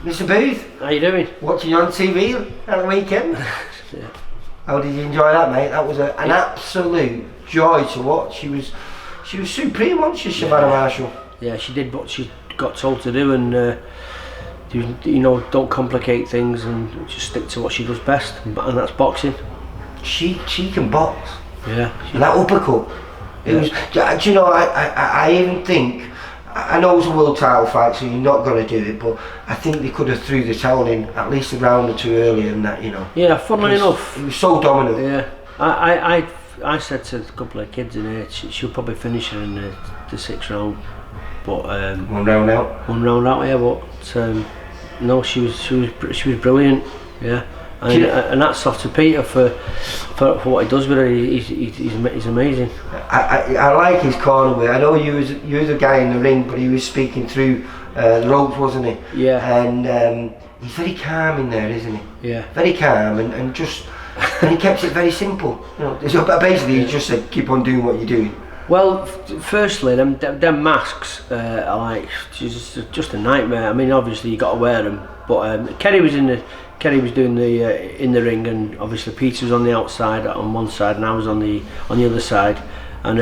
Mr. Booth. How you doing? Watching you on TV at the weekend. Yeah. How did you enjoy that, mate? That was an absolute joy to watch. She was supreme, wasn't she, Savannah Marshall? Yeah, she did what she got told to do, and don't complicate things and just stick to what she does best, and that's boxing. She can box. Yeah. And that uppercut. It was. Do you know? I even think. I know it was a world title fight, so you're not going to do it, but I think they could have threw the towel in at least a round or two earlier than that, Yeah, funnily enough. It was so dominant. Yeah. I said to a couple of kids in here, she'll probably finish her in the sixth round, but one round out. Yeah, but no, she was brilliant. Yeah. And that's off to Peter for what he does with her. He's amazing. I like his corner way. I know you was the guy in the ring, but he was speaking through the ropes, wasn't he? Yeah. And he's very calm in there, isn't he? Yeah. Very calm and just and he kept it very simple. So basically, he just said, keep on doing what you're doing. Well, firstly, them masks are like just a nightmare. I mean, obviously you got to wear them, but Kerry was doing the in the ring, and obviously Peter was on the outside on one side, and I was on the other side, and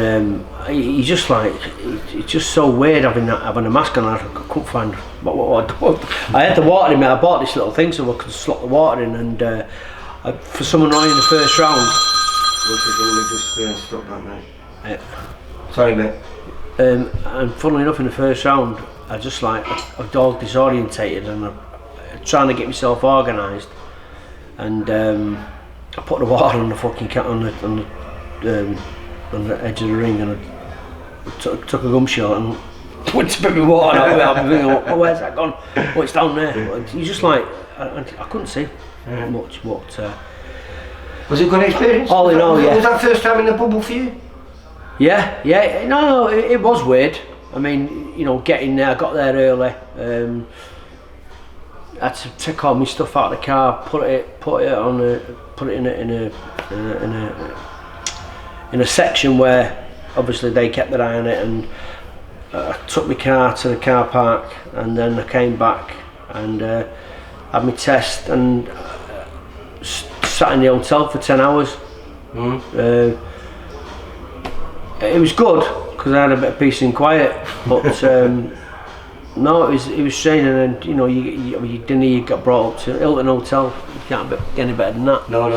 he's just like it's just so weird having a mask on. I couldn't find what I had the water in me. I bought this little thing so I could slot the water in, and for someone right in the first round. Just stop that, mate. Yeah. Sorry, mate. And funnily enough, in the first round, I just like I all disorientated and I'm trying to get myself organised, and I put the water on the fucking cat on the edge of the ring, and I took a gum shot and went to put my water out. I'm thinking, oh, where's that gone? Oh, it's down there. You just like I couldn't see much. What was it a good experience? All in all, yeah. Was that first time in the bubble for you? Yeah. No, it was weird. I mean, getting there, I got there early. I had to take all my stuff out of the car, put it in a section where obviously they kept their eye on it, and I took my car to the car park, and then I came back and had my test and sat in the hotel for 10 hours. It was good because I had a bit of peace and quiet, but no, it was strange. And then you got brought up to Hilton Hotel. You can't get any better than that. No.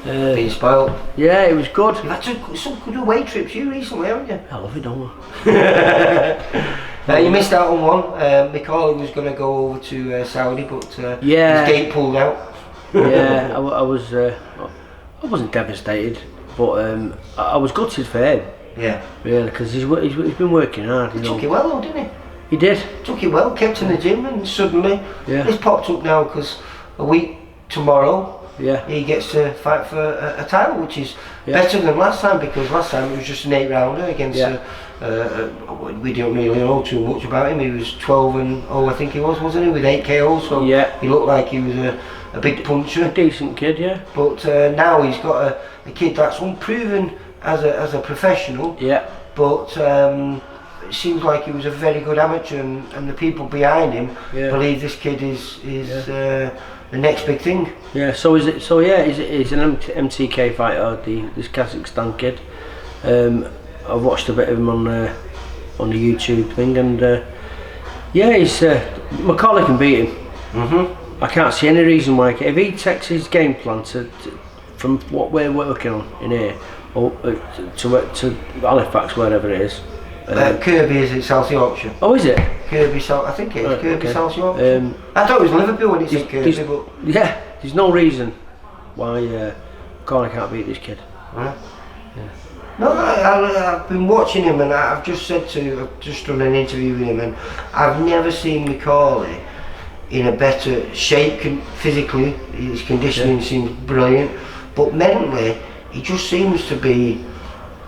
Being spoiled. Yeah, it was good. You've had some good away trips you recently, haven't you? I love it, don't I? You missed out on one. Macauley was going to go over to Saudi, but his gate pulled out. Yeah, I wasn't devastated, but I was gutted for him. Yeah. Really, because he's been working hard. He took it well though, didn't he? He did. Took it well, kept in the gym, and suddenly it's popped up now because a week tomorrow he gets to fight for a title, which is better than last time, because last time it was just an 8-rounder against we don't really know too much about him. He was 12-0, I think he wasn't he, with 8 KOs, so he looked like he was a big puncher. A decent kid, yeah. But now he's got a kid that's unproven as a professional. Yeah. But it seems like he was a very good amateur, and the people behind him believe this kid is the next big thing. Yeah. So he's an MTK fighter, this Kazakhstan kid. I've watched a bit of him on the YouTube thing, and he's Macauley can beat him. I can't see any reason why. If he takes his game plan from what we're working on in here, or to Halifax, wherever it is. Kirby is at South Yorkshire. Oh, is it? Kirby South, I think it is. Kirby South Yorkshire. I thought it was Liverpool when it said Kirby, but yeah, there's no reason why Macauley can't beat this kid. Yeah. No, I've been watching him, and I've just done an interview with him, and I've never seen Macauley in a better shape physically. His conditioning seems brilliant, but mentally he just seems to be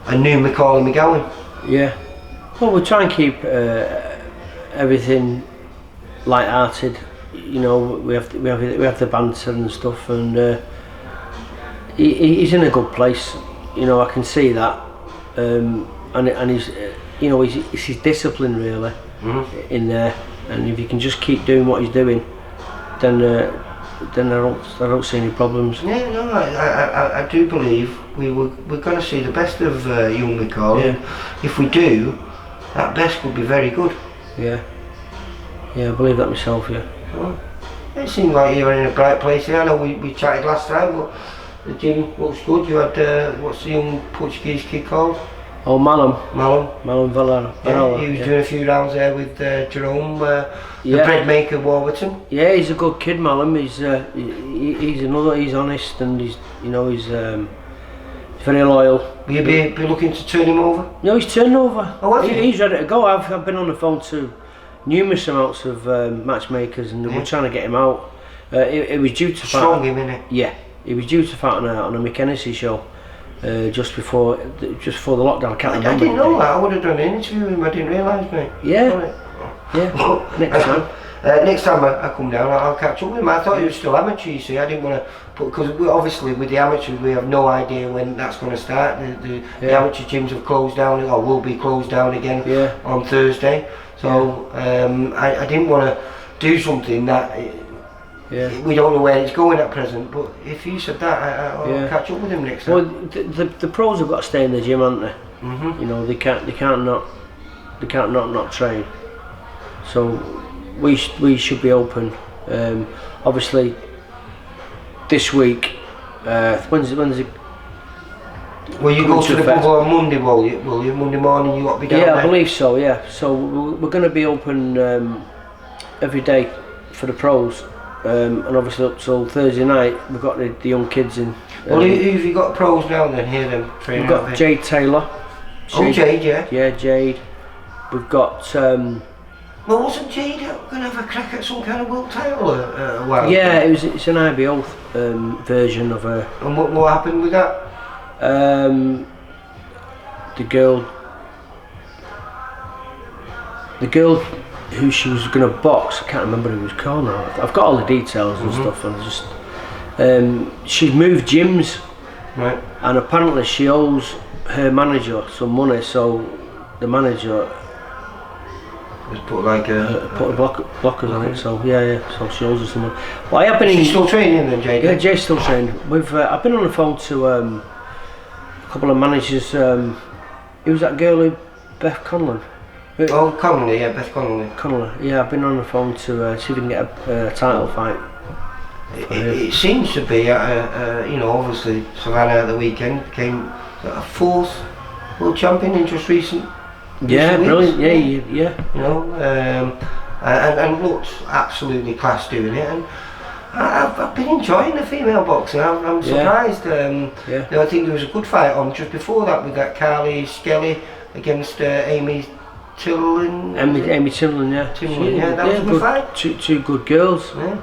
a new Macauley McGowan. Yeah. Well, we try and keep everything light-hearted. We have the banter and stuff, and he's in a good place. I can see that, and he's, it's his discipline really in there. And if you can just keep doing what he's doing, then I don't see any problems. Yeah, no, I do believe we're going to see the best of young Macauley. Yeah. If we do, that best could be very good. Yeah, I believe that myself. Yeah. Oh. It seems like you're in a bright place here. I know we chatted last time, but the gym looks good. You had what's the young Portuguese kid called? Oh, Malum Valera. Yeah, he was doing a few rounds there with Jerome, the bread maker Warburton. Yeah, he's a good kid, Malum. He's he's honest, and he's very loyal. Will you be looking to turn him over? No, he's turned over. Oh, he's ready to go. I've been on the phone to numerous amounts of matchmakers, and we're trying to get him out. It was due to fight. Strong him, innit? Yeah, he was due to fight on a McKenzie show. Just before the lockdown. I can't remember. I didn't know that. I would have done an interview with him. I didn't realise, mate. Yeah. Next time. Next time I come down, I'll catch up with him. I thought he was still amateur. You see, I didn't want to put, because obviously with the amateurs we have no idea when that's going to start. The amateur gyms have closed down, or will be closed down again on Thursday. So I didn't want to do something that. We don't know where it's going at present, but if you said that, I'll catch up with him next time. Well, the pros have got to stay in the gym, haven't they? Mm-hmm. You know, they can't not train. So we should be open. Obviously, this week. When's it? Well, you go to the bubble on Monday, will you? Monday morning, you got to be down there. Yeah, I believe so. Yeah, so we're going to be open every day for the pros. And obviously up till Thursday night we've got the young kids in. Well, who have you got pros now then here then? We've got Jade Taylor. Jade, yeah? Yeah, Jade. We've got... well, wasn't Jade going to have a crack at some kind of world title a while ago? Yeah, it's an IBO version of her. And what happened with that? The girl who she was going to box, I can't remember who it was called now. I've got all the details and stuff, and she's moved gyms, right? And apparently she owes her manager some money, so the manager just put like blockers on it. So so she owes her some money. Well, I have been. She's still training then, Jade? Yeah, Jade's still training. I've been on the phone to a couple of managers. Who was that girl? Beth Conlon. Oh, Connolly, yeah, Beth Connolly. Yeah, I've been on the phone to see if we can get a title fight. It seems to be, you know, obviously Savannah at the weekend became a fourth world champion in just recent. Yeah, brilliant. Yeah. You know, and looked absolutely class doing it, and I've been enjoying the female boxing. I'm surprised. You know, I think there was a good fight on just before that with that Carly Skelly against Amy Tillin. Amy Tillin, yeah, that was a good fight. Two good girls. Yeah.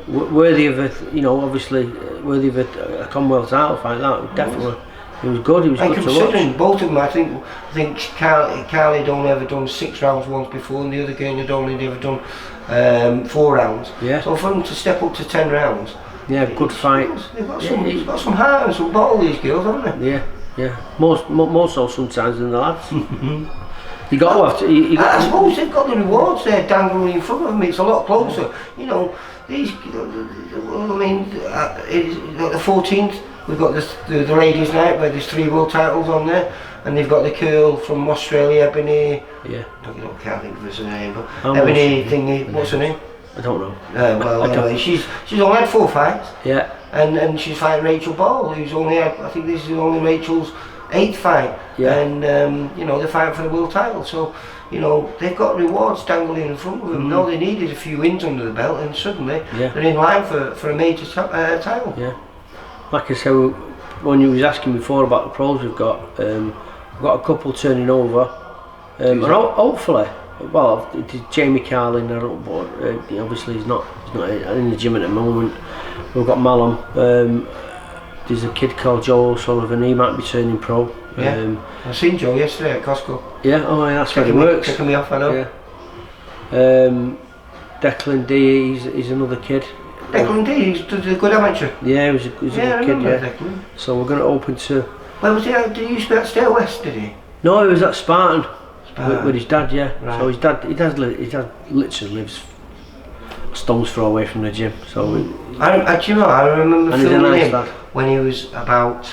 Worthy of obviously worthy of a Commonwealth title fight. That definitely. It was good. It was good to watch. And considering both of them, I think Carly had only ever done 6 rounds once before, and the other girl had only ever done 4 rounds. Yeah. So for them to step up to 10 rounds. Yeah, good fight. They've got some heart and some ball, these girls, haven't they? Yeah. More so sometimes than the lads. You got to have I suppose they've got the rewards there dangling in front of them. It's a lot closer. You know, these. I mean, the 14th. We've got the ladies' night where there's 3 world titles on there, and they've got the girl from Australia, Ebony. Yeah. I can't think of her name, but Ebony thingy. What's her name? I don't know. Well, anyway, she's only had 4 fights. Yeah. And she's fighting Rachel Ball, who's only had. I think this is only Rachel's 8th fight. Yeah. And you know, they're fighting for the world title. So, you know, they've got rewards dangling in front of them. All they need is a few wins under the belt, and suddenly they're in line for a major title. Yeah. Like I said, when you was asking before about the pros we've got a couple turning over, and hopefully, well, Jamie Carlin, obviously he's not in the gym at the moment. We've got Malum. There's a kid called Joe O'Sullivan. He might be turning pro. Yeah, I seen Joe yesterday at Costco. Yeah, that's where he works. Taking me off, I know. Yeah. Declan D, he's another kid. Declan D, he's a good amateur. Yeah, he was a good kid. Yeah. Declan. So we're going to open to. Where was he? Did he used to be at Stay West? Did he? No, he was at Spartan. With his dad. Yeah. Right. So his dad literally lives stone's throw away from the gym. So I remember filming him lad. when he was about,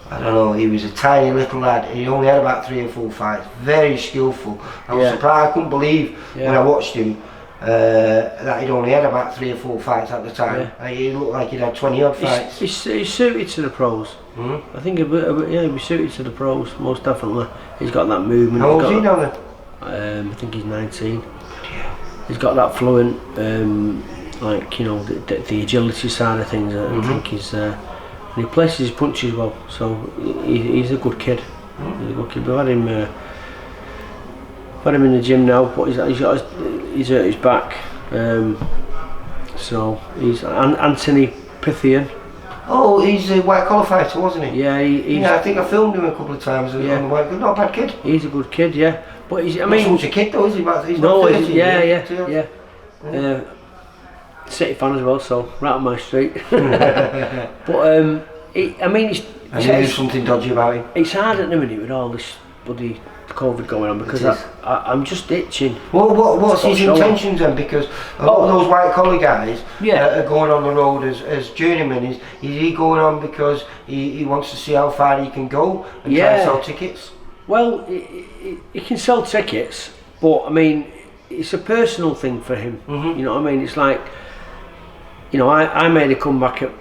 I don't know, he was a tiny little lad. He only had about 3 or 4 fights. Very skillful. I was surprised. I couldn't believe when I watched him that he'd only had about 3 or 4 fights at the time. He looked like he'd had 20 odd fights. He's suited to the pros. I think he'd be suited to the pros, most definitely. He's got that movement. How old is he now then? I think he's 19. He's got that fluent, like, you know, the agility side of things. I think he's, and he places his punches well. So he's a good kid. He's a good kid. We've had him in the gym now, but he's hurt his back. So he's Anthony Pythian. Oh, he's a white collar fighter, wasn't he? Yeah, I think I filmed him a couple of times. Not a bad kid. He's a good kid, yeah. But he's, not so much a kid though, is he? He's no, not 30, yeah. City fan as well, so right on my street. But I knew something dodgy about him. It's hard at the minute with all this bloody COVID going on because I'm just itching. Well, what's his intentions then? Because a lot of those white collar guys are going on the road as journeymen. Is he going on because he wants to see how far he can go and try and sell tickets? Well, he can sell tickets, but I mean, it's a personal thing for him. You know what I mean? It's like, you know, I made a comeback at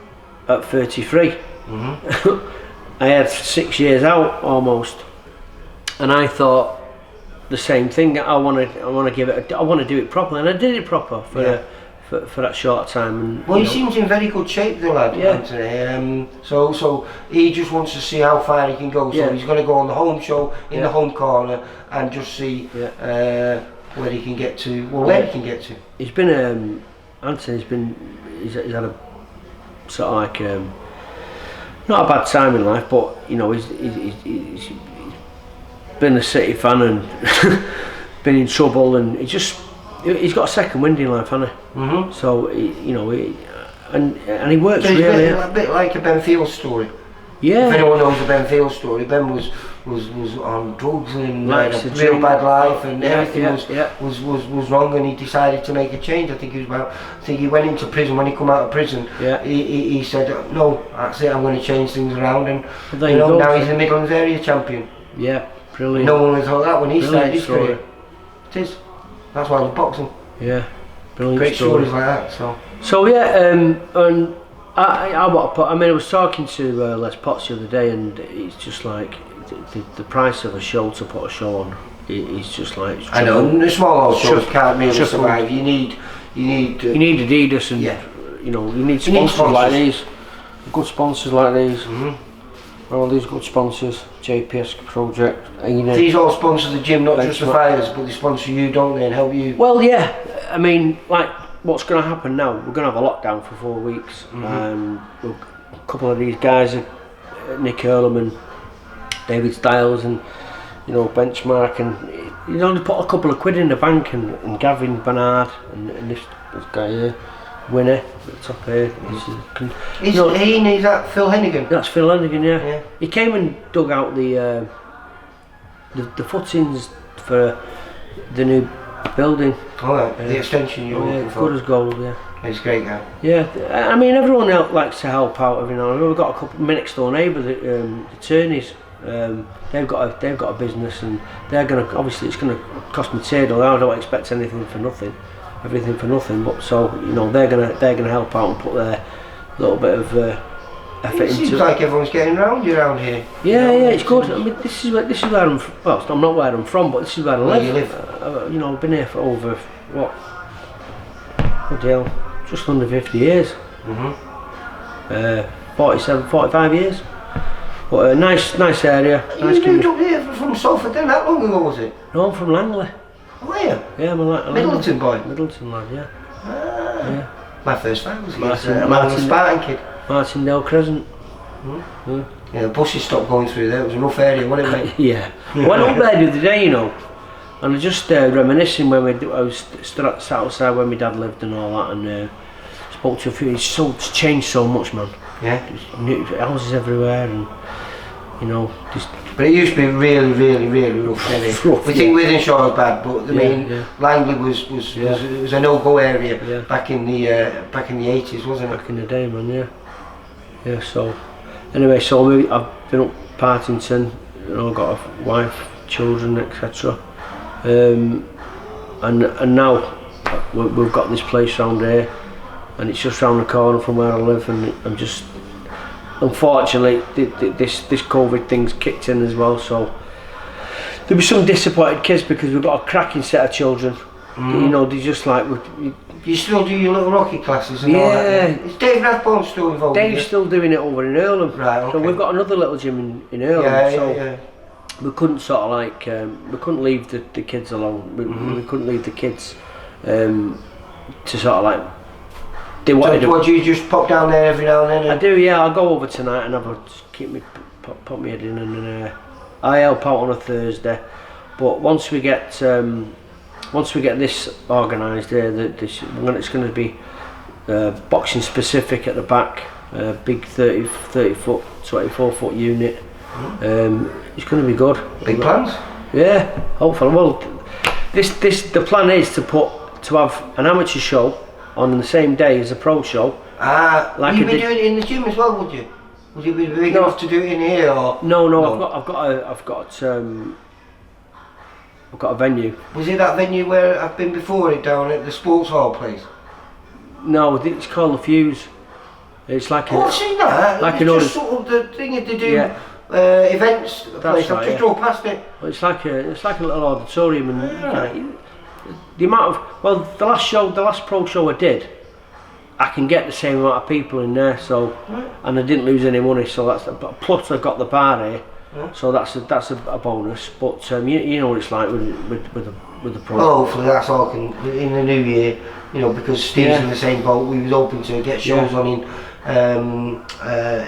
33. I had 6 years out almost, and I thought the same thing. I want to give it. I want to do it properly, and I did it proper for that short time. And, well, he seems in very good shape, the lad, Anthony. So he just wants to see how far he can go. So he's going to go on the home show in the home corner and just see where he can get to. Well, where he can get to. He's been Anthony's been. He's had a sort of like not a bad time in life, but you know he's been a City fan and been in trouble, and he's got a second wind in life, hasn't he? So and he works so really. A bit like a Ben Fields story. Yeah. If anyone knows the Ben Fields story, Ben was on drugs and had a real bad life, and everything was wrong, and he decided to make a change. I think he went into prison. When he come out of prison, he said, no, that's it, I'm going to change things around, and now he's the Midlands area champion. Yeah, brilliant. No one would have thought that when he started his career. It is. That's why I love boxing. Yeah, brilliant. Great stories like that. So yeah, and I was talking to Les Potts the other day, and it's just like the price of a show to put a show on. It's just like I know the small old shows can't really survive. You need Adidas, and you need sponsors like these, good sponsors like these. All these good sponsors, JPS Project. These all sponsor the gym, not just the fighters, but they sponsor you, don't they, and help you? Well, yeah. I mean, like, what's going to happen now? We're going to have a lockdown for 4 weeks. A couple of these guys, Nick Earlham, David Styles, and Benchmark, and they put a couple of quid in the bank, and Gavin Bernard and this guy here, Winner at the top here. Is that Phil Hennigan? That's Phil Hennigan, yeah. He came and dug out the footings for the new building. The extension you're looking for. Good as gold, yeah. He's a great guy. Yeah, I mean, everyone else likes to help out every now and then. We've got a couple, my next door neighbour, the attorneys. They've got a business, and they're gonna, obviously it's gonna cost me $10. I don't expect everything for nothing, but so they're gonna help out and put their little bit of effort into it. Seems like everyone's getting around you around here. Yeah, it's good. I mean, this is where I'm. Well, I'm not where I'm from, but this is where I live. You live. I've been here for over just under 50 years. 45 years. But a nice area. You moved up here from Salford then, that long ago was it? No, I'm from Langley. Oh, are you? Yeah, I'm a Middleton boy? Middleton lad, yeah. Yeah. My first fight was against a Spartan kid. Martindale Crescent. Yeah, the buses stopped going through there, it was a rough area, wasn't it, mate? Yeah. I went up there the other day, and I just reminiscing when I was sat outside when my dad lived and all that, and spoke to a few. It's changed so much, man. Yeah. New houses everywhere, and just But it used to be really rough area. We think Withenshaw was bad, but I mean Langley was a no-go area back in the 80s, wasn't it? Back in the day, man. Yeah. So anyway, I've been up Partington. You know, got a wife, children, etc. And now we've got this place round here, and it's just round the corner from where I live, and I'm just. Unfortunately, this COVID thing's kicked in as well, so there'll be some disappointed kids because we've got a cracking set of children. You know, they just like. You still do your little Rocky classes and all that? Yeah. Is Dave Rathbone still involved? Dave's still doing it over in Earlham. Right, okay. So we've got another little gym in Earlham. We couldn't sort of like we couldn't leave the kids alone. We couldn't leave the kids to sort of like. So do you just pop down there every now and then? I do, yeah. I'll go over tonight and pop my head in, and I help out on a Thursday. But once we get this organised here, it's going to be boxing specific at the back, big 30 foot, 24 foot unit. It's going to be good. Big plans? Yeah, hopefully. Well, the plan is to have an amateur show on the same day as a pro show. Like you'd be doing it in the gym as well, would you? Would you be big enough to do it in here, or? No. I've got a venue. Was it that venue where I've been before, it down at the sports hall place? No, it's called the Fuse. It's like I've seen that. Like it's just sort of the thing that they do. Events place. I've just drove past it. Well, it's like a little auditorium, and the amount of the last pro show I did, I can get the same amount of people in there. So, and I didn't lose any money. So that's plus I got the bar here. So that's a bonus. But you know what it's like with the pro. Oh, hopefully that's all in the new year. You know, because Steve's in the same boat. We was hoping to get shows on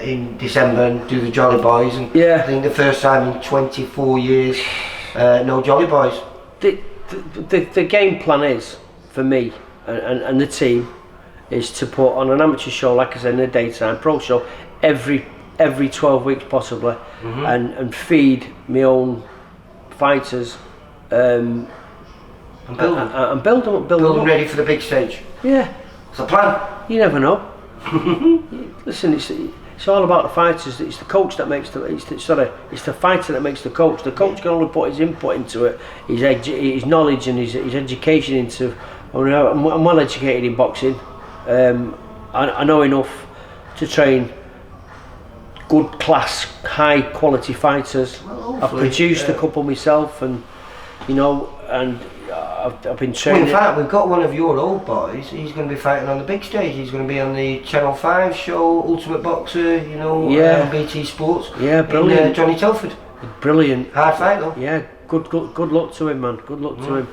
in December and do the Jolly Boys, and I think the first time in 24 years, no Jolly Boys. The game plan is for me and the team is to put on an amateur show, like I said, in the daytime, pro show every 12 weeks possibly, and feed my own fighters and build them up ready for the big stage. Yeah, it's a plan. You never know. Listen, it's all about the fighters. It's the coach that makes it's the fighter that makes the coach. The coach can only put his input into it, his knowledge and his education into. I'm well educated in boxing. I know enough to train good class, high quality fighters. I've produced a couple myself, and I've been training. Well, in fact, we've got one of your old boys. He's going to be fighting on the big stage. He's going to be on the Channel 5 show, Ultimate Boxer, on BT Sports. Yeah, brilliant. In, Johnny Telford. Brilliant. Hard fight though. Yeah, good luck to him, man. Good luck to him.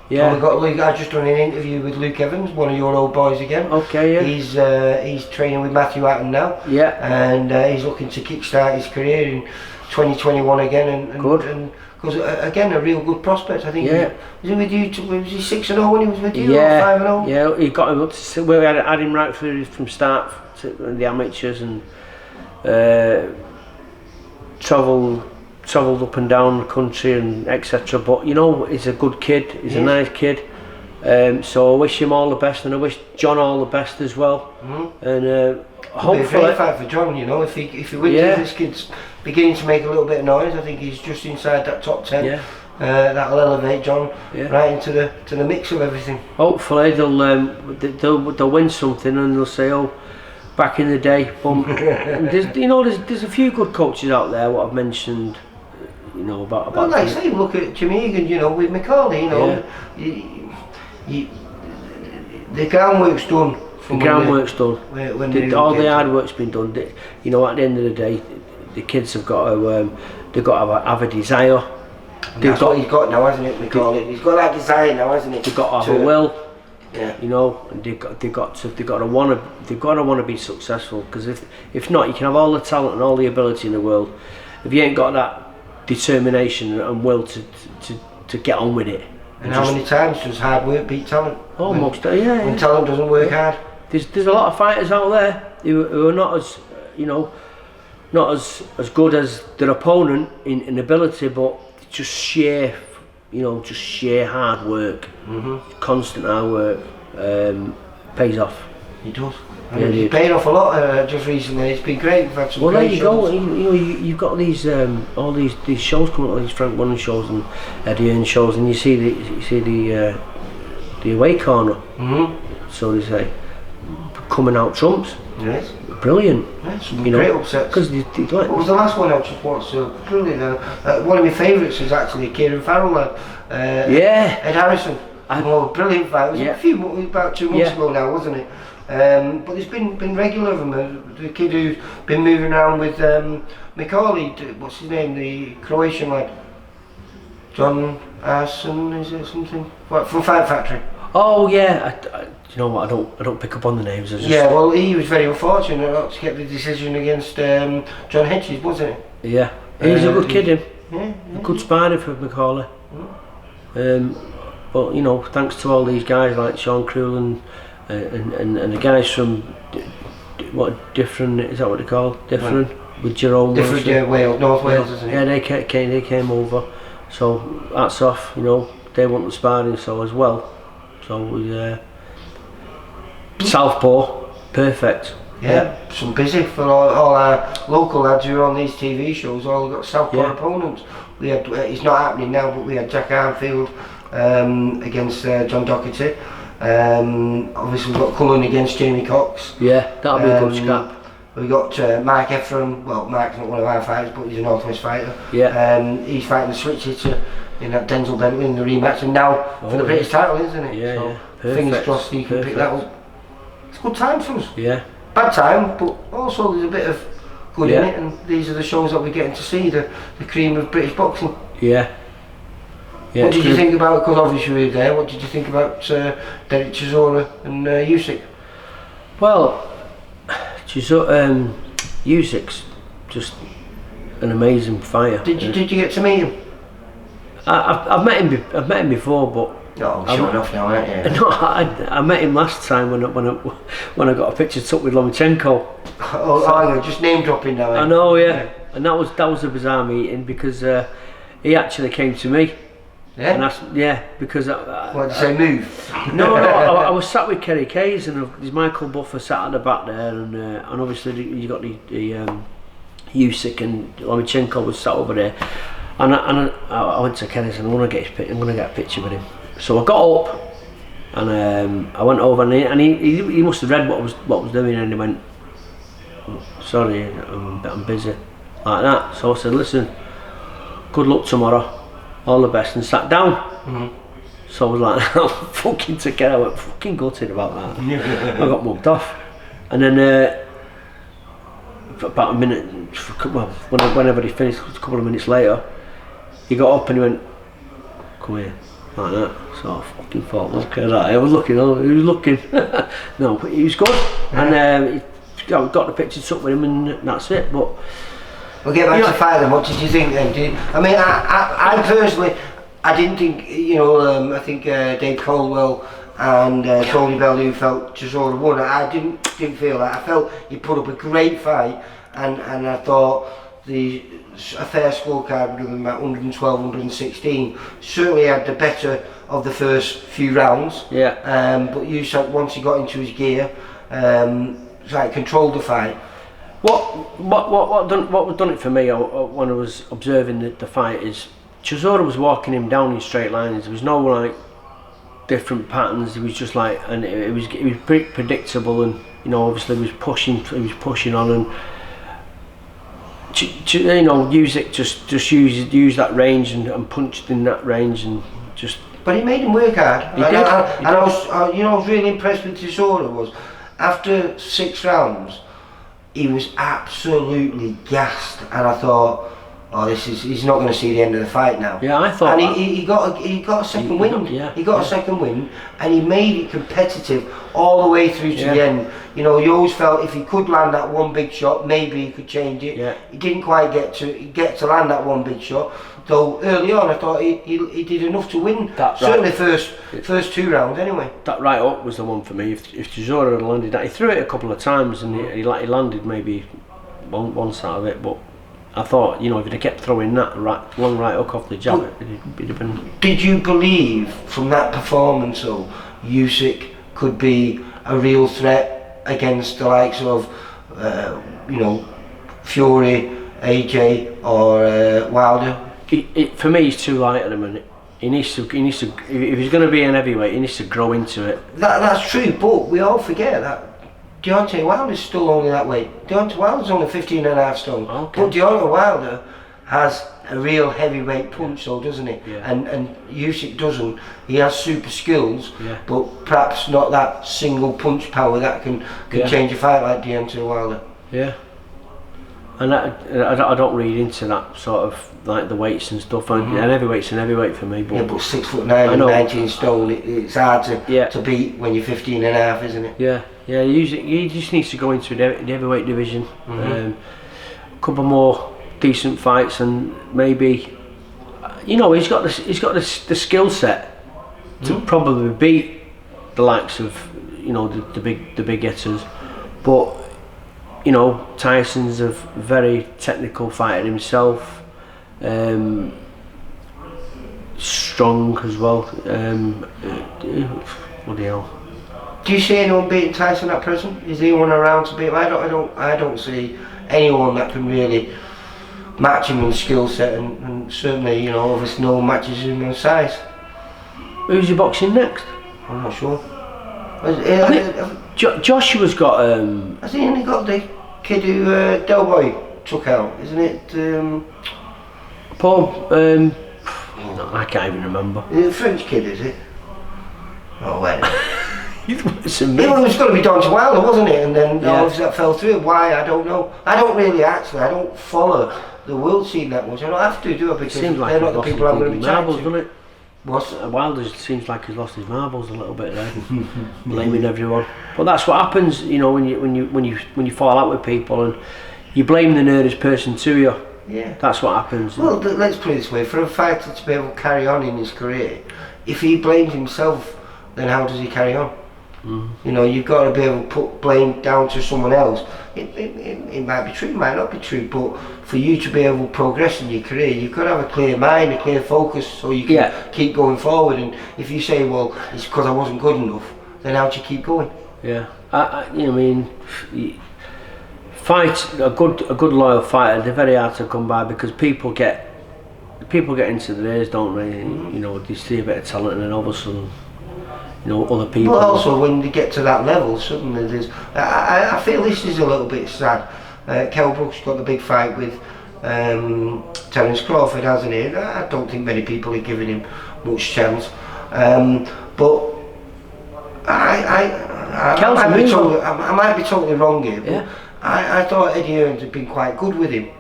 Yeah. We've got Luke. I just done an interview with Luke Evans, one of your old boys again. Okay, yeah. He's training with Matthew Hatton now. Yeah. And he's looking to kickstart his career in 2021 again. And good. Because again, a real good prospect. I think. Yeah. Was he with you? Was he 6-0 when he was with you? Yeah. Or 5-0? Yeah. He got him up to. We had him right through from start to the amateurs, and travelled up and down the country and etc. But he's a good kid. He's a nice kid. So I wish him all the best, and I wish John all the best as well. And hopefully, it'll be a great fight for John. If he wins, this kid's beginning to make a little bit of noise. I think he's just inside that top 10. Yeah. That'll elevate John right into the mix of everything. Hopefully they'll win something, and they'll say, "Oh, back in the day." There's a few good coaches out there. What I've mentioned. About well, like I say, look at Jimmy Egan, with Macauley, the groundwork's done. All the hard work's been done. At the end of the day, the kids have got to have a desire. That's what he's got now, hasn't it, Macauley? He's got that desire now, hasn't he? They've got to have a will. Yeah. And they've got to want to be successful. Because if not, you can have all the talent and all the ability in the world. If you ain't got that determination and will to get on with it. And how many times does hard work beat talent? Almost, when talent doesn't work hard. There's a lot of fighters out there who are not as not as good as their opponent in ability, but just sheer, just sheer hard work, constant hard work, pays off. He does. He's paid off a lot just recently. It's been great. We've had some well, great there you shows. go. You've got these all these shows coming up, these Frank Bunnan shows and Eddie Earn shows, and you see the away corner, so they say, coming out trumps. Yes. Brilliant. Yes, great upsets. What was the last one I just watched? Brilliant. One of my favourites was actually Kieran Farrell lad. Ed Harrison. Brilliant fight. It was about 2 months ago now, wasn't it? But there's been regular of them. The kid who's been moving around with Macauley, what's his name, the Croatian lad, John Arson, is it something? From Fight Factory. Oh yeah, you know what? I don't pick up on the names. Well, he was very unfortunate not to get the decision against John Hedges, wasn't it? Yeah, he's a good kid, him. A good sparring for Macauley. But thanks to all these guys like Sean Krul and the guys from different, is that what they call different with Jerome different Wales, North Wales, isn't it? Yeah, they came over, so hats off. They want the sparring so as well, so we Southpaw, perfect. Some busy for all our local lads who are on these TV shows. All got Southpaw opponents. We had it's not happening now, but we had Jack Arnfield against John Doherty. Obviously we've got Cullen against Jamie Cox. Yeah, that'll be a good scrap. We got Mark Ephraim. Well, Mark's not one of our fighters, but he's a North West fighter. He's fighting the switch hitter in that Denzel Bentley in the rematch, and now for the British title, isn't it? Fingers crossed he can pick that up. It's a good time for us. Bad time, but also there's a bit of good in it, and these are the shows that we're getting to see, the cream of British boxing. What did you think about, because obviously we were there, what did you think about Derek Chisora and Usyk? Well, Usyk's just an amazing fighter. Did you get to meet him? I've met him before, but showing off now, aren't you? No, I met him last time when I got a picture took with Lomachenko. You're just name dropping now. I know, and that was a bizarre meeting because he actually came to me. Because what did you say, move? No, I was sat with Kerry Kays and there's Michael Buffer sat at the back there, and obviously you got the Usyk and Lomachenko was sat over there, and I went to Kerry and said I'm going to get a picture with him. So I got up and I went over and he must have read what I was doing, and he went, sorry, I'm busy, like that. So I said, listen, good luck tomorrow, all the best, and sat down. So I was like, I'm fucking together. I went fucking gutted about that. I got mugged off, and then about a minute, whenever he finished, a couple of minutes later, he got up and he went, come here, like that. So I fucking thought, look at that. I was looking, he was looking. No, but he was good, and he got the picture took with him, and that's it. But we'll get back to fight then. What did you think then? I personally, I didn't think, I think Dave Colwell and Tony Bell, who felt Chisora won. I didn't feel that. I felt he put up a great fight, and I thought a fair scorecard would have been about 112, 116. Certainly had the better of the first few rounds. But Usyk, once he got into his gear, controlled the fight. What done it for me when I was observing the fight is Chisora was walking him down in straight lines. There was no different patterns. It was just and it was pretty predictable, and obviously he was pushing on, and Usyk just used that range and punched in that range and just. But he made him work hard. He did. I was really impressed with Chisora. Was after 6 rounds, he was absolutely gassed, and I thought, he's not going to see the end of the fight now. I thought. And he got a second wind. He got a second wind, and he made it competitive all the way through to the end. You always felt if he could land that one big shot, maybe he could change it. He didn't quite get to land that one big shot. Though early on, I thought he did enough to win. Certainly first 2 rounds, anyway. That right up was the one for me. If Chisora had landed that, he threw it a couple of times, and he landed maybe one side of it, but I thought, if he'd have kept throwing that long right hook off the jab, it'd have been... Did you believe from that performance, though, Usyk could be a real threat against the likes of, Fury, AJ or Wilder? For me, he's too light at the minute. He needs to. If he's going to be an heavyweight, he needs to grow into it. That's true, but we all forget that Deontay Wilder's still only that weight. Deontay Wilder's only 15.5 stone. Okay. But Deontay Wilder has a real heavyweight punch, though, doesn't he? Yeah. And Usyk doesn't. He has super skills, but perhaps not that single punch power that can change a fight like Deontay Wilder. Yeah. And I don't read into that sort of like the weights and stuff. And heavyweight's an heavyweight for me. But 6'9" and 19 stone, it's hard to beat when you're 15.5, isn't it? Yeah. He just needs to go into the heavyweight division. A couple more decent fights, and maybe he's got the skill set to probably beat the likes of the big hitters, but Tyson's a very technical fighter himself, strong as well. Bloody hell. Do you see anyone beating Tyson at present? Is anyone around to beat him? I don't see anyone that can really match him in skill set, and certainly obviously no one matches him in size. Who's he boxing next? I'm not sure. Joshua's got. Has he only got the kid who Del Boy took out? Isn't it? Paul. I can't even remember. Is it a French kid? Is it? Oh wait. It was going to be Deontay Wilder, wasn't it? And then obviously that fell through. Why? I don't know. I don't follow the world scene that much. I don't have to do it because they're not the people I'm going to be chatting to. Doesn't it? Wilder seems like he's lost his marbles a little bit there, blaming everyone. But that's what happens, when you fall out with people and you blame the nearest person to you. Yeah. That's what happens. Well, let's put it this way: for a fighter to be able to carry on in his career, if he blames himself, then how does he carry on? You've got to be able to put blame down to someone else. It might be true, it might not be true, but for you to be able to progress in your career, you've got to have a clear mind, a clear focus, so you can keep going forward. And if you say, well, it's because I wasn't good enough, then how do you keep going? Yeah, fight a good loyal fighter. They're very hard to come by because people get into their ears, don't they? They see a bit of talent and then all of a sudden. Other people. But also when they get to that level, suddenly there's. I feel this is a little bit sad. Kell Brook's got the big fight with Terence Crawford, hasn't he? I don't think many people are giving him much chance. But I might be totally wrong here. But I thought Eddie Hearns had been quite good with him,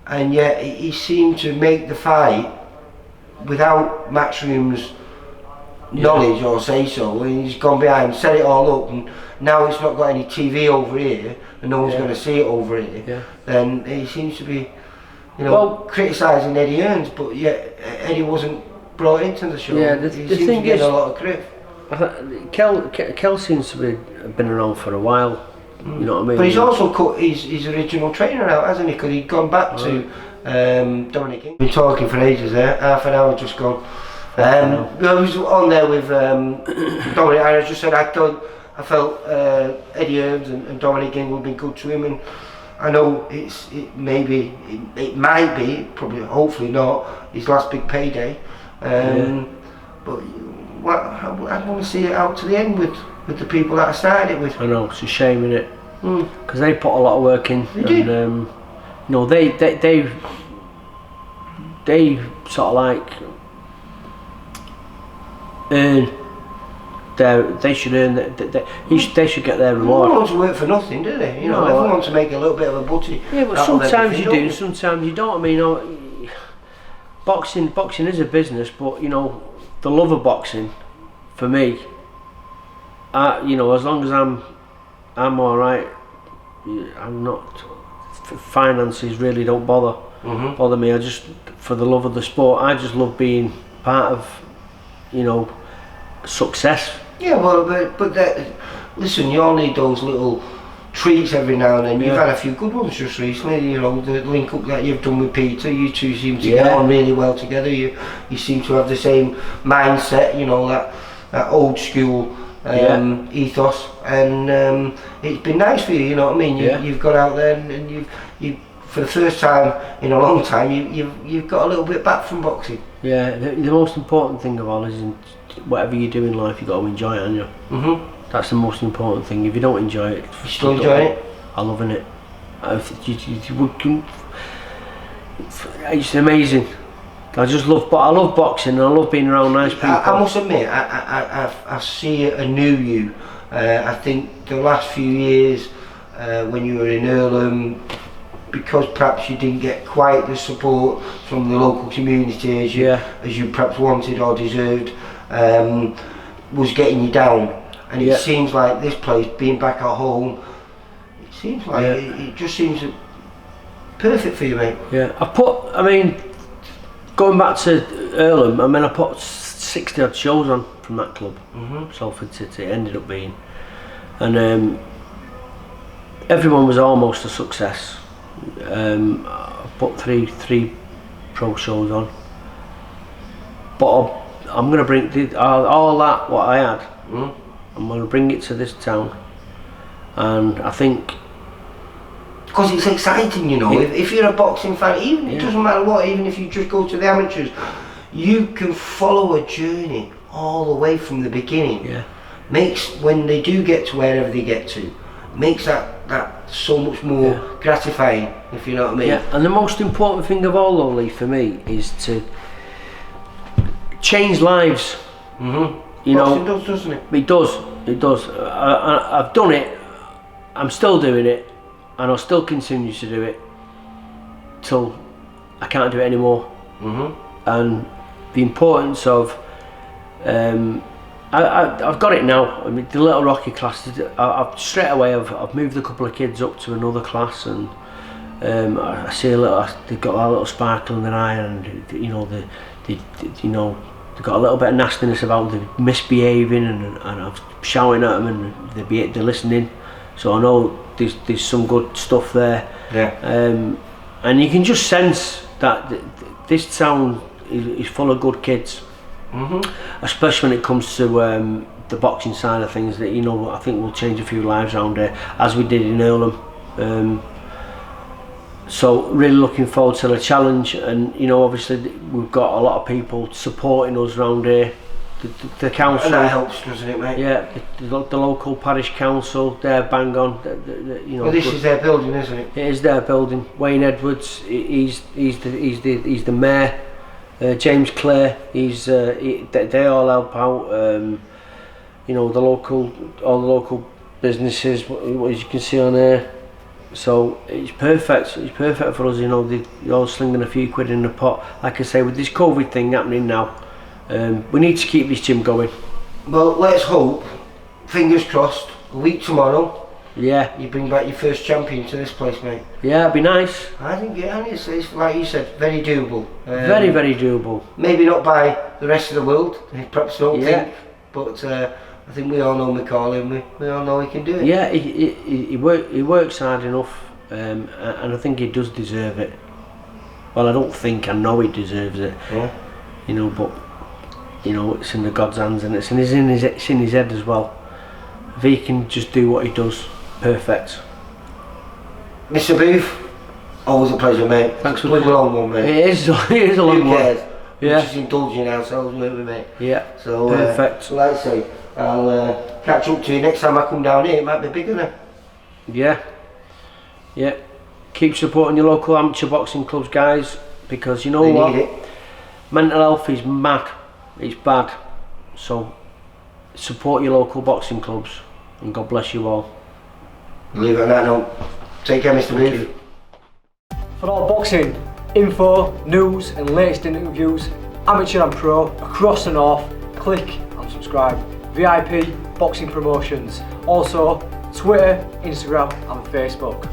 and yet he seemed to make the fight without Matchroom's knowledge or say so, and he's gone behind, set it all up, and now it's not got any TV over here and no one's going to see it over here, then he seems to be criticising Eddie Hearns, but yet Eddie wasn't brought into the show. The thing is, a lot of credit. Kel seems to have been around for a while, you know what I mean? But he's also cut his original trainer out, hasn't he? Because he'd gone back to Dominic King. Been talking for ages there, half an hour just gone. I was on there with Dominic, and I just said I felt Eddie Hearns and Dominic King would be good to him, and I know it might be, probably, hopefully not, his last big payday, but I want to see it out to the end with the people that I started it with. I know, it's a shame, isn't it? Because they put a lot of work in. They did. They sort of like they should earn they should get their reward. No one wants to work for nothing, do they? Everyone wants to make a little bit of a butty. Yeah, but sometimes you do, sometimes you don't. I mean, boxing is a business, but the love of boxing, for me, as long as I'm all right, I'm not. Finances really don't bother me. I just, for the love of the sport, I just love being part of, success. Yeah, well, but listen, you all need those little treats every now and then. You've had a few good ones just recently, you know, the link up that you've done with Peter, you two seem to get on really well together. You seem to have the same mindset, you know, that old school ethos, and it's been nice for you, you know what I mean? You've got out there and you for the first time in a long time, you've got a little bit back from boxing. Yeah, the most important thing of all is whatever you do in life, you've got to enjoy it, haven't you? That's the most important thing. If you don't enjoy it, you still enjoying it? I'm loving it. It's amazing. I love boxing and I love being around nice people. I must admit, I see a new you. I think the last few years, when you were in Earlham, because perhaps you didn't get quite the support from the local community as you perhaps wanted or deserved, was getting you down. And it seems like this place, being back at home, it seems like it just seems perfect for you, mate. Going back to Earlham, I put 60 odd shows on from that club, Salford City, it ended up being. And everyone was almost a success. I put three pro shows on. But I'm going to bring all that, what I had, I'm going to bring it to this town. And I think, because it's exciting, you know, if you're a boxing fan, even it doesn't matter what, even if you just go to the amateurs, you can follow a journey all the way from the beginning. Makes, when they do get to wherever they get to, makes that so much more gratifying, if you know what I mean. And the most important thing of all, though, Lee, for me, is to change lives. You know, does, doesn't it? It does. I've done it, I'm still doing it, and I'll still continue to do it till I can't do it anymore. And the importance of I've got it now. I mean, the Little Rocky class, I've straight away I've moved a couple of kids up to another class, and I see they've got that little sparkle in their eye, and you know they've got a little bit of nastiness about them misbehaving, and I'm shouting at them, and they're listening. So I know there's some good stuff there. And you can just sense that this town is full of good kids. Especially when it comes to the boxing side of things, that, you know, I think we'll change a few lives around here, as we did in Earlham. So really looking forward to the challenge, and you know, obviously we've got a lot of people supporting us around here. The council, and that helps, doesn't it, mate? The local parish council, they're bang on. You know, well, this is their building, isn't it? It is their building. Wayne Edwards, he's the mayor. James Clare, they all help out. You know, all the local businesses, as you can see on there. So it's perfect. It's perfect for us. You know, they're all slinging a few quid in the pot. Like I say, with this COVID thing happening now, we need to keep this gym going. Well, let's hope. Fingers crossed. A week tomorrow. You bring back your first champion to this place, mate. It'd be nice. I think it's like you said, very doable. Very, very doable. Maybe not by the rest of the world, perhaps don't think, but I think we all know Macauley, and we all know he can do it. He works hard enough, and I think he does deserve it. Well, I don't think, I know he deserves it. You know, but you know, it's in the God's hands, and it's in his head as well. If he can just do what he does, perfect. Mr. Booth, always a pleasure, mate. Thanks for playing a long one, mate. It is a long one. We're just indulging ourselves, weren't we, mate? So perfect. So like I say, I'll catch up to you next time I come down here. It might be bigger now. Yeah. Keep supporting your local amateur boxing clubs, guys, because you know what? Need it. Mental health is mad. It's bad. So support your local boxing clubs, and God bless you all. Leave it on that note. Take care, Mr. Booth. For all boxing info, news and latest interviews, amateur and pro, across the north, click and subscribe. VIP Boxing Promotions. Also Twitter, Instagram and Facebook.